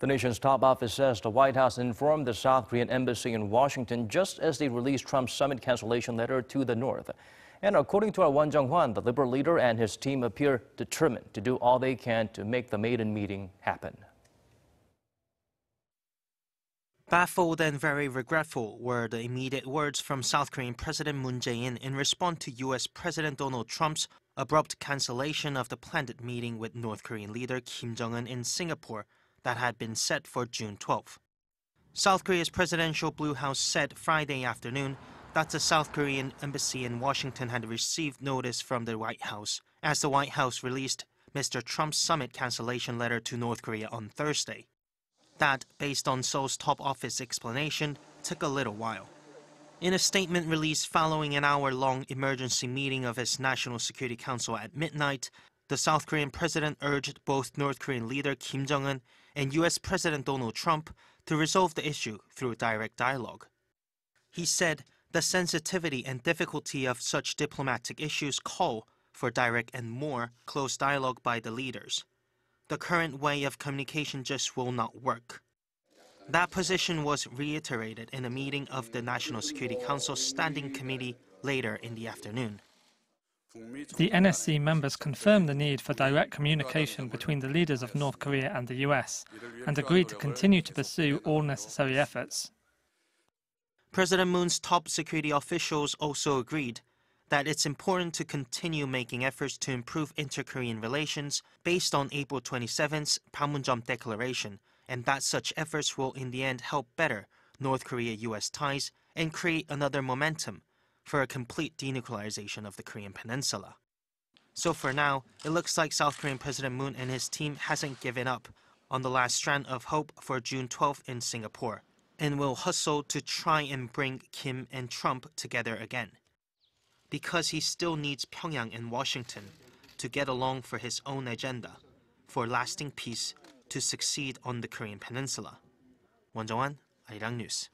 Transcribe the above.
The nation's top office says the White House informed the South Korean embassy in Washington just as they released Trump's summit cancellation letter to the North. And according to our Won Junghwan, the Liberal leader and his team appear determined to do all they can to make the maiden meeting happen. Baffled and very regretful were the immediate words from South Korean President Moon Jae-in in response to U.S. President Donald Trump's abrupt cancellation of the planned meeting with North Korean leader Kim Jong-un in Singapore that had been set for June 12. South Korea's presidential Blue House said Friday afternoon that the South Korean embassy in Washington had received notice from the White House as the White House released Mr. Trump's summit cancellation letter to North Korea on Thursday. That, based on Seoul's top office explanation, took a little while. In a statement released following an hour-long emergency meeting of its National Security Council at midnight, the South Korean president urged both North Korean leader Kim Jong-un and U.S. President Donald Trump to resolve the issue through direct dialogue. He said the sensitivity and difficulty of such diplomatic issues call for direct and more close dialogue by the leaders. The current way of communication just will not work. That position was reiterated in a meeting of the National Security Council Standing Committee later in the afternoon. The NSC members confirmed the need for direct communication between the leaders of North Korea and the US and agreed to continue to pursue all necessary efforts. President Moon's top security officials also agreed that it's important to continue making efforts to improve inter-Korean relations based on April 27th's Panmunjom Declaration, and that such efforts will in the end help better North Korea-U.S. ties and create another momentum for a complete denuclearization of the Korean peninsula. So for now, it looks like South Korean President Moon and his team hasn't given up on the last strand of hope for June 12th in Singapore, and will hustle to try and bring Kim and Trump together again. Because he still needs Pyongyang and Washington to get along for his own agenda, for lasting peace to succeed on the Korean peninsula. Won Junghwan, Arirang News.